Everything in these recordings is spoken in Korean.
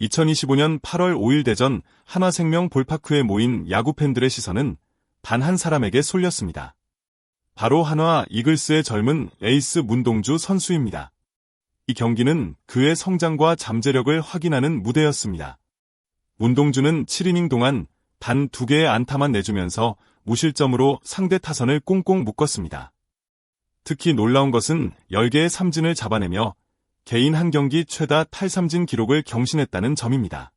2025년 8월 5일 대전 한화생명 볼파크에 모인 야구 팬들의 시선은 단 한 사람에게 쏠렸습니다. 바로 한화 이글스의 젊은 에이스 문동주 선수입니다. 이 경기는 그의 성장과 잠재력을 확인하는 무대였습니다. 문동주는 7이닝 동안 단 2개의 안타만 내주면서 무실점으로 상대 타선을 꽁꽁 묶었습니다. 특히 놀라운 것은 10개의 삼진을 잡아내며 개인 한 경기 최다 탈삼진 기록을 경신했다는 점입니다.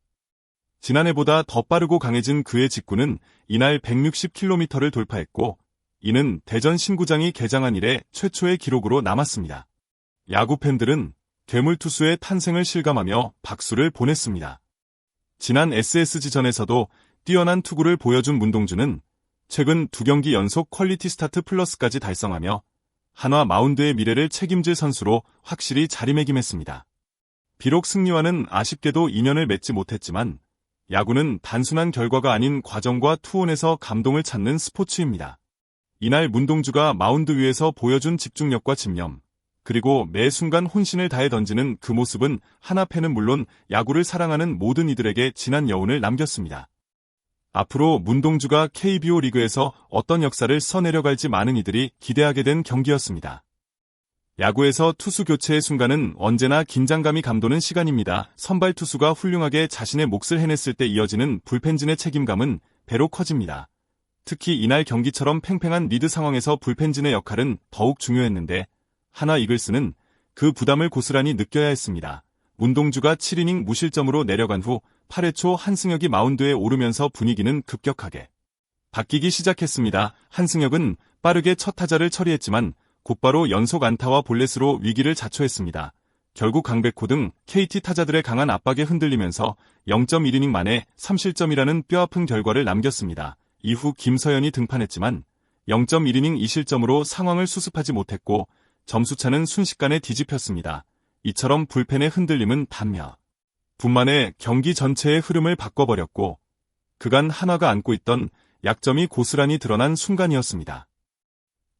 지난해보다 더 빠르고 강해진 그의 직구는 이날 160km를 돌파했고, 이는 대전 신구장이 개장한 이래 최초의 기록으로 남았습니다. 야구 팬들은 괴물 투수의 탄생을 실감하며 박수를 보냈습니다. 지난 SSG전에서도 뛰어난 투구를 보여준 문동주는 최근 2경기 연속 퀄리티 스타트 플러스까지 달성하며 한화 마운드의 미래를 책임질 선수로 확실히 자리매김했습니다. 비록 승리와는 아쉽게도 인연을 맺지 못했지만 야구는 단순한 결과가 아닌 과정과 투혼에서 감동을 찾는 스포츠입니다. 이날 문동주가 마운드 위에서 보여준 집중력과 집념, 그리고 매 순간 혼신을 다해 던지는 그 모습은 한화 팬은 물론 야구를 사랑하는 모든 이들에게 진한 여운을 남겼습니다. 앞으로 문동주가 KBO 리그에서 어떤 역사를 써내려갈지 많은 이들이 기대하게 된 경기였습니다. 야구에서 투수 교체의 순간은 언제나 긴장감이 감도는 시간입니다. 선발 투수가 훌륭하게 자신의 몫을 해냈을 때 이어지는 불펜진의 책임감은 배로 커집니다. 특히 이날 경기처럼 팽팽한 리드 상황에서 불펜진의 역할은 더욱 중요했는데 한화 이글스는 그 부담을 고스란히 느껴야 했습니다. 문동주가 7이닝 무실점으로 내려간 후 8회 초 한승혁이 마운드에 오르면서 분위기는 급격하게 바뀌기 시작했습니다. 한승혁은 빠르게 첫 타자를 처리했지만 곧바로 연속 안타와 볼넷으로 위기를 자초했습니다. 결국 강백호 등 KT 타자들의 강한 압박에 흔들리면서 0.1이닝 만에 3실점이라는 뼈아픈 결과를 남겼습니다. 이후 김서현이 등판했지만 0.1이닝 2실점으로 상황을 수습하지 못했고 점수차는 순식간에 뒤집혔습니다. 이처럼 불펜의 흔들림은 단몇 분만에 경기 전체의 흐름을 바꿔버렸고 그간 한화가 안고 있던 약점이 고스란히 드러난 순간이었습니다.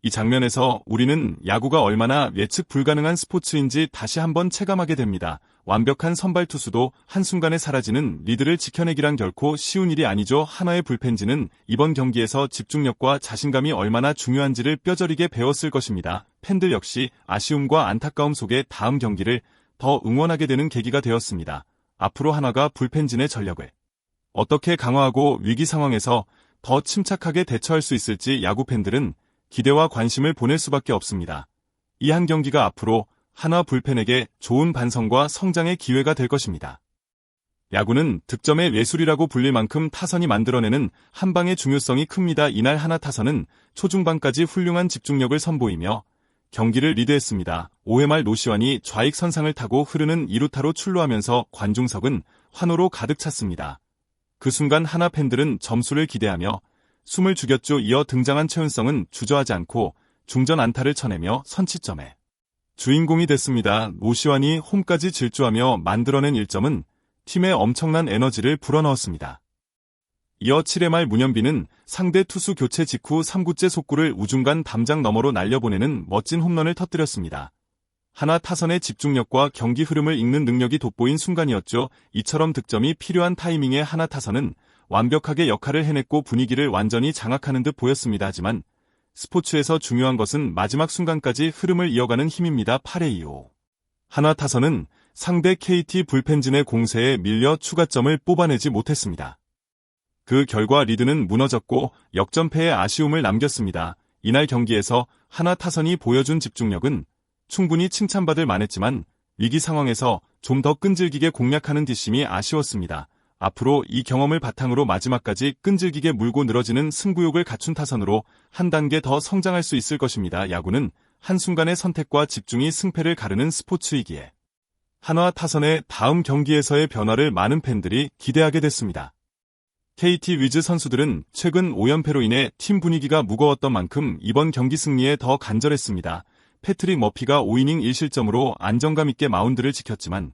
이 장면에서 우리는 야구가 얼마나 예측 불가능한 스포츠인지 다시 한번 체감하게 됩니다. 완벽한 선발 투수도 한순간에 사라지는 리드를 지켜내기란 결코 쉬운 일이 아니죠. 한화의 불펜진은 이번 경기에서 집중력과 자신감이 얼마나 중요한지를 뼈저리게 배웠을 것입니다. 팬들 역시 아쉬움과 안타까움 속에 다음 경기를 더 응원하게 되는 계기가 되었습니다. 앞으로 한화가 불펜진의 전력을 어떻게 강화하고 위기 상황에서 더 침착하게 대처할 수 있을지 야구 팬들은 기대와 관심을 보낼 수밖에 없습니다. 이 한 경기가 앞으로 한화 불펜에게 좋은 반성과 성장의 기회가 될 것입니다. 야구는 득점의 예술이라고 불릴 만큼 타선이 만들어내는 한 방의 중요성이 큽니다. 이날 한화 타선은 초중반까지 훌륭한 집중력을 선보이며 경기를 리드했습니다. 5회 말 노시환이 좌익 선상을 타고 흐르는 2루타로 출루하면서 관중석은 환호로 가득 찼습니다. 그 순간 한화 팬들은 점수를 기대하며 숨을 죽였죠. 이어 등장한 최은성은 주저하지 않고 중전 안타를 쳐내며 선취점의 주인공이 됐습니다. 노시환이 홈까지 질주하며 만들어낸 1점은 팀의 엄청난 에너지를 불어넣었습니다. 이어 7회 말 문현빈은 상대 투수 교체 직후 3구째 속구를 우중간 담장 너머로 날려보내는 멋진 홈런을 터뜨렸습니다. 한화 타선의 집중력과 경기 흐름을 읽는 능력이 돋보인 순간이었죠. 이처럼 득점이 필요한 타이밍에 한화 타선은 완벽하게 역할을 해냈고 분위기를 완전히 장악하는 듯 보였습니다. 하지만 스포츠에서 중요한 것은 마지막 순간까지 흐름을 이어가는 힘입니다. 8회 이후 한화 타선은 상대 KT 불펜진의 공세에 밀려 추가점을 뽑아내지 못했습니다. 그 결과 리드는 무너졌고 역전패에 아쉬움을 남겼습니다. 이날 경기에서 한화 타선이 보여준 집중력은 충분히 칭찬받을 만했지만 위기 상황에서 좀 더 끈질기게 공략하는 뒷심이 아쉬웠습니다. 앞으로 이 경험을 바탕으로 마지막까지 끈질기게 물고 늘어지는 승부욕을 갖춘 타선으로 한 단계 더 성장할 수 있을 것입니다. 야구는 한순간의 선택과 집중이 승패를 가르는 스포츠이기에 한화 타선의 다음 경기에서의 변화를 많은 팬들이 기대하게 됐습니다. KT 위즈 선수들은 최근 5연패로 인해 팀 분위기가 무거웠던 만큼 이번 경기 승리에 더 간절했습니다. 패트릭 머피가 5이닝 1실점으로 안정감 있게 마운드를 지켰지만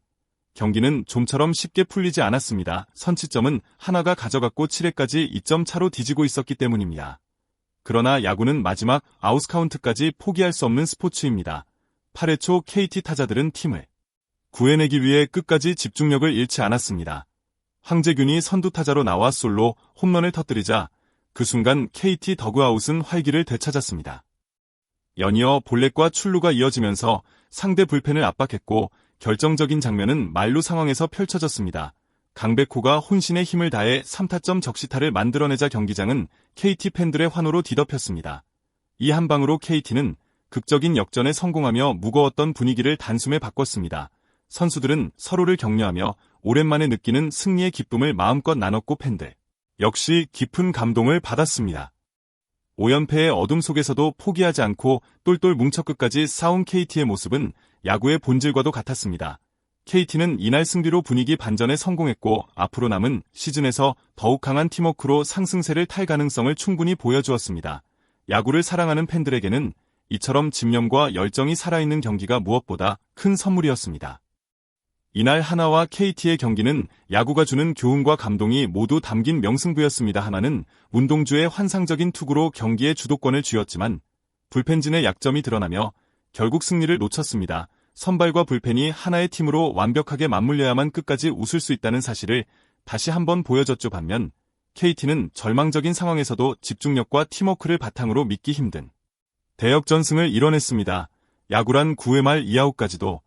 경기는 좀처럼 쉽게 풀리지 않았습니다. 선취점은 한화가 가져갔고 7회까지 2점 차로 뒤지고 있었기 때문입니다. 그러나 야구는 마지막 아웃카운트까지 포기할 수 없는 스포츠입니다. 8회 초 KT 타자들은 팀을 구해내기 위해 끝까지 집중력을 잃지 않았습니다. 황재균이 선두타자로 나와 솔로 홈런을 터뜨리자 그 순간 KT 더그아웃은 활기를 되찾았습니다. 연이어 볼넷과 출루가 이어지면서 상대 불펜을 압박했고 결정적인 장면은 만루 상황에서 펼쳐졌습니다. 강백호가 혼신의 힘을 다해 3타점 적시타를 만들어내자 경기장은 KT 팬들의 환호로 뒤덮였습니다. 이 한 방으로 KT는 극적인 역전에 성공하며 무거웠던 분위기를 단숨에 바꿨습니다. 선수들은 서로를 격려하며 오랜만에 느끼는 승리의 기쁨을 마음껏 나눴고 팬들 역시 깊은 감동을 받았습니다. 5연패의 어둠 속에서도 포기하지 않고 똘똘 뭉쳐 끝까지 싸운 KT의 모습은 야구의 본질과도 같았습니다. KT는 이날 승리로 분위기 반전에 성공했고 앞으로 남은 시즌에서 더욱 강한 팀워크로 상승세를 탈 가능성을 충분히 보여주었습니다. 야구를 사랑하는 팬들에게는 이처럼 집념과 열정이 살아있는 경기가 무엇보다 큰 선물이었습니다. 이날 하나와 KT의 경기는 야구가 주는 교훈과 감동이 모두 담긴 명승부였습니다. 하나는 문동주의 환상적인 투구로 경기의 주도권을 쥐었지만 불펜진의 약점이 드러나며 결국 승리를 놓쳤습니다. 선발과 불펜이 하나의 팀으로 완벽하게 맞물려야만 끝까지 웃을 수 있다는 사실을 다시 한번 보여줬죠. 반면 KT는 절망적인 상황에서도 집중력과 팀워크를 바탕으로 믿기 힘든 대역전승을 이뤄냈습니다. 야구란 9회 말 2아웃까지도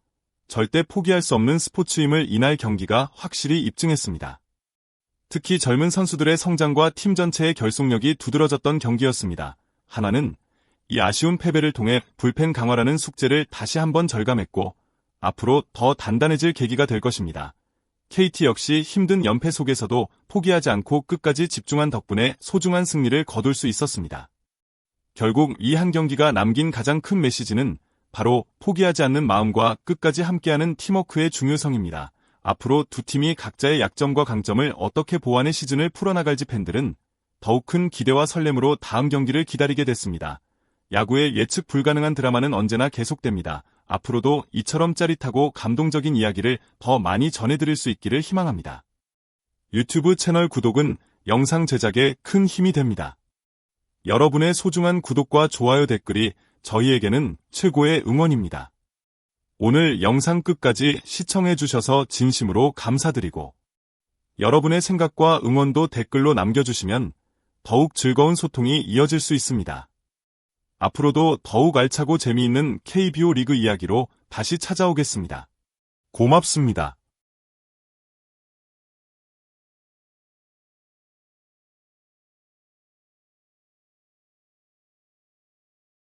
절대 포기할 수 없는 스포츠임을 이날 경기가 확실히 입증했습니다. 특히 젊은 선수들의 성장과 팀 전체의 결속력이 두드러졌던 경기였습니다. 하나는 이 아쉬운 패배를 통해 불펜 강화라는 숙제를 다시 한번 절감했고 앞으로 더 단단해질 계기가 될 것입니다. KT 역시 힘든 연패 속에서도 포기하지 않고 끝까지 집중한 덕분에 소중한 승리를 거둘 수 있었습니다. 결국 이 한 경기가 남긴 가장 큰 메시지는 바로 포기하지 않는 마음과 끝까지 함께하는 팀워크의 중요성입니다. 앞으로 두 팀이 각자의 약점과 강점을 어떻게 보완해 시즌을 풀어나갈지 팬들은 더욱 큰 기대와 설렘으로 다음 경기를 기다리게 됐습니다. 야구의 예측 불가능한 드라마는 언제나 계속됩니다. 앞으로도 이처럼 짜릿하고 감동적인 이야기를 더 많이 전해드릴 수 있기를 희망합니다. 유튜브 채널 구독은 영상 제작에 큰 힘이 됩니다. 여러분의 소중한 구독과 좋아요 댓글이 저희에게는 최고의 응원입니다. 오늘 영상 끝까지 시청해주셔서 진심으로 감사드리고 여러분의 생각과 응원도 댓글로 남겨주시면 더욱 즐거운 소통이 이어질 수 있습니다. 앞으로도 더욱 알차고 재미있는 KBO 리그 이야기로 다시 찾아오겠습니다. 고맙습니다.